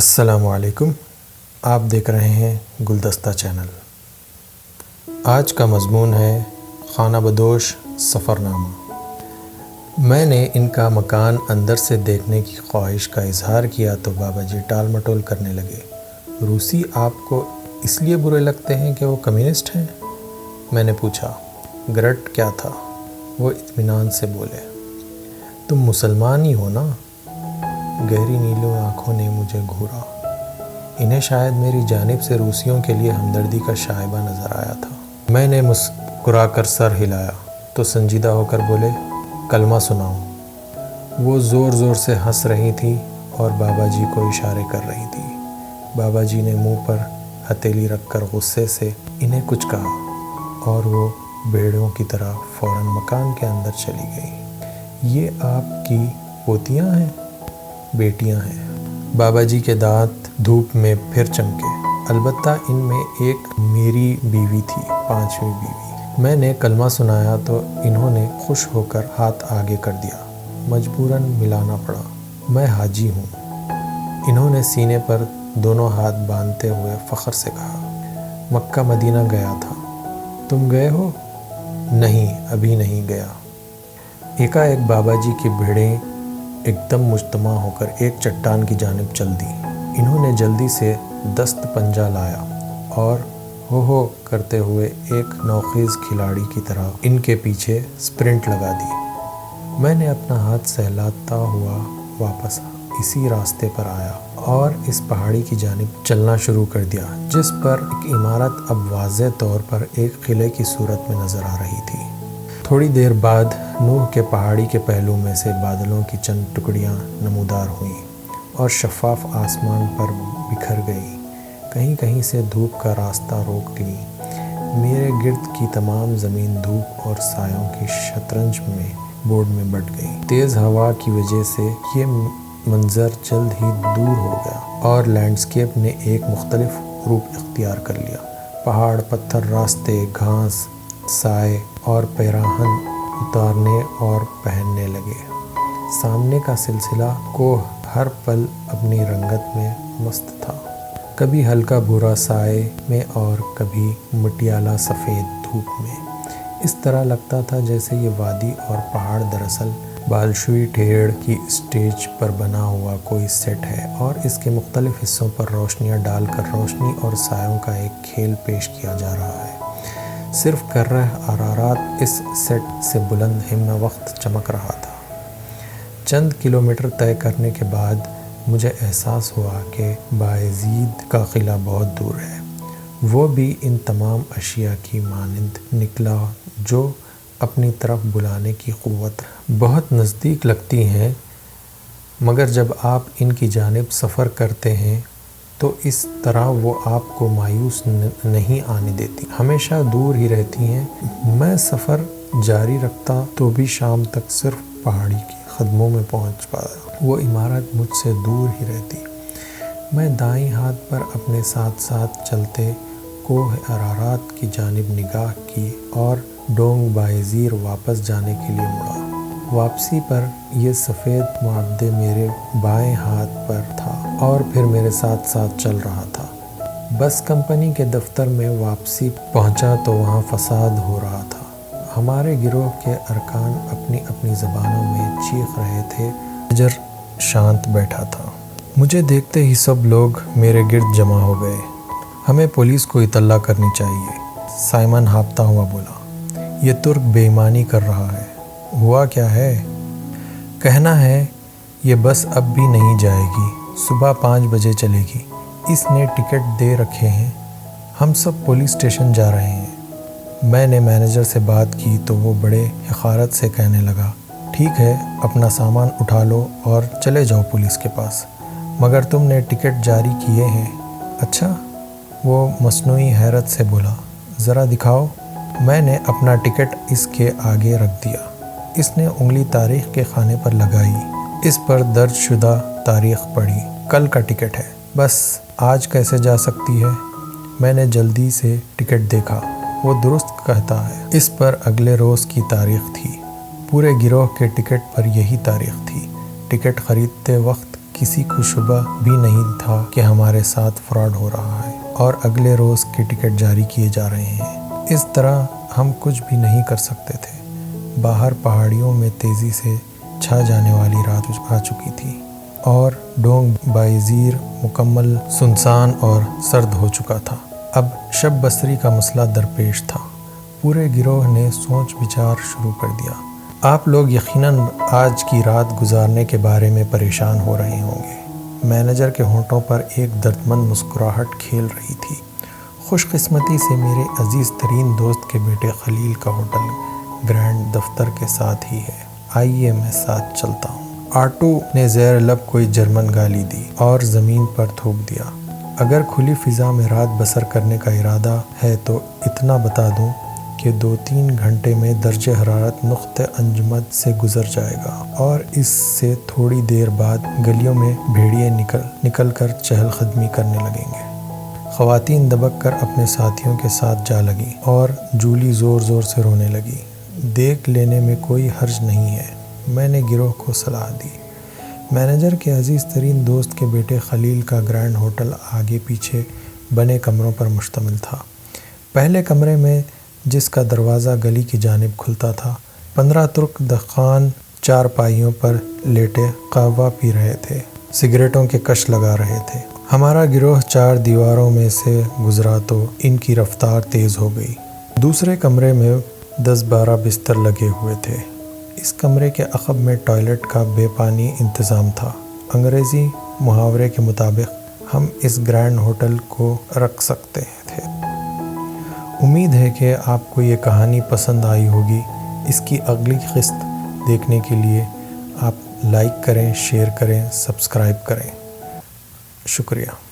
السلام علیکم، آپ دیکھ رہے ہیں گلدستہ چینل۔ آج کا مضمون ہے خانہ بدوش سفر نامہ۔ میں نے ان کا مکان اندر سے دیکھنے کی خواہش کا اظہار کیا تو بابا جی ٹال مٹول کرنے لگے۔ روسی آپ کو اس لیے برے لگتے ہیں کہ وہ کمیونسٹ ہیں؟ میں نے پوچھا، گرٹ کیا تھا؟ وہ اطمینان سے بولے، تم مسلمان ہی ہو نا؟ گہری نیلو آنکھوں نے مجھے گھورا۔ انہیں شاید میری جانب سے روسیوں کے لیے ہمدردی کا شائبہ نظر آیا تھا۔ میں نے مسکرا کر سر ہلایا تو سنجیدہ ہو کر بولے، کلمہ سناؤ۔ وہ زور زور سے ہنس رہی تھی اور بابا جی کو اشارے کر رہی تھی۔ بابا جی نے منہ پر ہتھیلی رکھ کر غصے سے انہیں کچھ کہا اور وہ بھیڑوں کی طرح فوراً مکان کے اندر چلی گئی۔ یہ آپ کی پوتیاں ہیں؟ بیٹیاں ہیں۔ بابا جی کے دانت دھوپ میں پھر چمکے۔ البتہ ان میں ایک میری بیوی تھی، 5ویں بیوی۔ میں نے کلمہ سنایا تو انہوں نے خوش ہو کر ہاتھ آگے کر دیا۔ مجبوراً ملانا پڑا۔ میں حاجی ہوں۔ انہوں نے سینے پر دونوں ہاتھ باندھتے ہوئے فخر سے کہا، مکہ مدینہ گیا تھا۔ تم گئے ہو؟ نہیں، ابھی نہیں گیا۔ ایکا ایک بابا جی کی بھیڑیں ایک دم مجتمع ہو کر ایک چٹان کی جانب چل دی۔ انہوں نے جلدی سے دست پنجہ لایا اور ہو کرتے ہوئے ایک نوخیز کھلاڑی کی طرح ان کے پیچھے سپرنٹ لگا دی۔ میں نے اپنا ہاتھ سہلاتا ہوا واپس اسی راستے پر آیا اور اس پہاڑی کی جانب چلنا شروع کر دیا جس پر ایک عمارت اب واضح طور پر ایک قلعے کی صورت میں نظر آ رہی تھی۔ تھوڑی دیر بعد نوح کے پہاڑی کے پہلو میں سے بادلوں کی چند ٹکڑیاں نمودار ہوئیں اور شفاف آسمان پر بکھر گئی۔ کہیں کہیں سے دھوپ کا راستہ روک لی۔ میرے گرد کی تمام زمین دھوپ اور سایوں کی شطرنج میں بورڈ میں بٹ گئی۔ تیز ہوا کی وجہ سے یہ منظر جلد ہی دور ہو گیا اور لینڈسکیپ نے ایک مختلف روپ اختیار کر لیا۔ پہاڑ، پتھر، راستے، گھاس، سائے اور پیراہن اتارنے اور پہننے لگے۔ سامنے کا سلسلہ کوہ ہر پل اپنی رنگت میں مست تھا، کبھی ہلکا بھورا سائے میں اور کبھی مٹیالہ سفید دھوپ میں۔ اس طرح لگتا تھا جیسے یہ وادی اور پہاڑ دراصل بالشوئی ٹھیڑ کی اسٹیج پر بنا ہوا کوئی سیٹ ہے اور اس کے مختلف حصوں پر روشنیاں ڈال کر روشنی اور سایوں کا ایک کھیل پیش کیا جا رہا ہے۔ صرف کرہ ارارات اس سیٹ سے بلند ہمہ وقت چمک رہا تھا۔ چند کلومیٹر طے کرنے کے بعد مجھے احساس ہوا کہ بایزید کا قلعہ بہت دور ہے۔ وہ بھی ان تمام اشیاء کی مانند نکلا جو اپنی طرف بلانے کی قوت بہت نزدیک لگتی ہیں، مگر جب آپ ان کی جانب سفر کرتے ہیں تو اس طرح وہ آپ کو مایوس نہیں آنے دیتی، ہمیشہ دور ہی رہتی ہیں۔ میں سفر جاری رکھتا تو بھی شام تک صرف پہاڑی کے قدموں میں پہنچ پایا۔ وہ عمارت مجھ سے دور ہی رہتی۔ میں دائیں ہاتھ پر اپنے ساتھ ساتھ چلتے کوہ ارارات کی جانب نگاہ کی اور ڈونگ بایزیر واپس جانے کے لیے مڑا۔ واپسی پر یہ سفید معبد میرے بائیں ہاتھ پر تھا اور پھر میرے ساتھ ساتھ چل رہا تھا۔ بس کمپنی کے دفتر میں واپسی پہنچا تو وہاں فساد ہو رہا تھا۔ ہمارے گروہ کے ارکان اپنی اپنی زبانوں میں چیخ رہے تھے۔ مینیجر شانت بیٹھا تھا۔ مجھے دیکھتے ہی سب لوگ میرے گرد جمع ہو گئے۔ ہمیں پولیس کو اطلاع کرنی چاہیے، سائمن ہانپتا ہوا بولا۔ یہ ترک بے ایمانی کر رہا ہے۔ ہوا کیا ہے؟ کہنا ہے یہ بس اب بھی نہیں جائے گی، صبح 5 بجے چلے گی۔ اس نے ٹکٹ دے رکھے ہیں۔ ہم سب پولیس اسٹیشن جا رہے ہیں۔ میں نے مینیجر سے بات کی تو وہ بڑے حقارت سے کہنے لگا، ٹھیک ہے، اپنا سامان اٹھا لو اور چلے جاؤ پولیس کے پاس، مگر تم نے ٹکٹ جاری کیے ہیں۔ اچھا، وہ مصنوعی حیرت سے بولا، ذرا دکھاؤ۔ میں نے اپنا ٹکٹ اس کے آگے رکھ دیا۔ اس نے انگلی تاریخ کے خانے پر لگائی۔ اس پر درج شدہ تاریخ پڑھی۔ کل کا ٹکٹ ہے، بس آج کیسے جا سکتی ہے؟ میں نے جلدی سے ٹکٹ دیکھا، وہ درست کہتا ہے۔ اس پر اگلے روز کی تاریخ تھی۔ پورے گروہ کے ٹکٹ پر یہی تاریخ تھی۔ ٹکٹ خریدتے وقت کسی کو شبہ بھی نہیں تھا کہ ہمارے ساتھ فراڈ ہو رہا ہے اور اگلے روز کے ٹکٹ جاری کیے جا رہے ہیں۔ اس طرح ہم کچھ بھی نہیں کر سکتے تھے۔ باہر پہاڑیوں میں تیزی سے چھا جانے والی رات آ چکی تھی اور ڈونگ بائیزیر مکمل سنسان اور سرد ہو چکا تھا۔ اب شب بسری کا مسئلہ درپیش تھا۔ پورے گروہ نے سوچ بچار شروع کر دیا۔ آپ لوگ یقیناً آج کی رات گزارنے کے بارے میں پریشان ہو رہے ہوں گے۔ مینیجر کے ہونٹوں پر ایک دردمند مسکراہٹ کھیل رہی تھی۔ خوش قسمتی سے میرے عزیز ترین دوست کے بیٹے خلیل کا ہوٹل گرینڈ دفتر کے ساتھ ہی ہے۔ آئیے میں ساتھ چلتا ہوں۔ آٹو نے زیر لب کوئی جرمن گالی دی اور زمین پر تھوک دیا۔ اگر کھلی فضا میں رات بسر کرنے کا ارادہ ہے تو اتنا بتا دوں کہ 2-3 گھنٹے میں درجہ حرارت نقطہ انجمد سے گزر جائے گا اور اس سے تھوڑی دیر بعد گلیوں میں بھیڑیے نکل کر چہل قدمی کرنے لگیں گے۔ خواتین دبک کر اپنے ساتھیوں کے ساتھ جا لگیں اور جولی زور زور سے رونے لگی۔ دیکھ لینے میں کوئی حرج نہیں ہے، میں نے گروہ کو صلاح دی۔ مینیجر کے عزیز ترین دوست کے بیٹے خلیل کا گرینڈ ہوٹل آگے پیچھے بنے کمروں پر مشتمل تھا۔ پہلے کمرے میں، جس کا دروازہ گلی کی جانب کھلتا تھا، 15 ترک دخان چارپائیوں پر لیٹے قہوہ پی رہے تھے، سگریٹوں کے کش لگا رہے تھے۔ ہمارا گروہ 4 دیواروں میں سے گزرا تو ان کی رفتار تیز ہو گئی۔ دوسرے کمرے میں 10-12 بستر لگے ہوئے تھے۔ اس کمرے کے عقب میں ٹوائلٹ کا بے پانی انتظام تھا۔ انگریزی محاورے کے مطابق ہم اس گرینڈ ہوٹل کو رکھ سکتے تھے۔ امید ہے کہ آپ کو یہ کہانی پسند آئی ہوگی۔ اس کی اگلی قسط دیکھنے کے لیے آپ لائک کریں، شیئر کریں، سبسکرائب کریں۔ شکریہ۔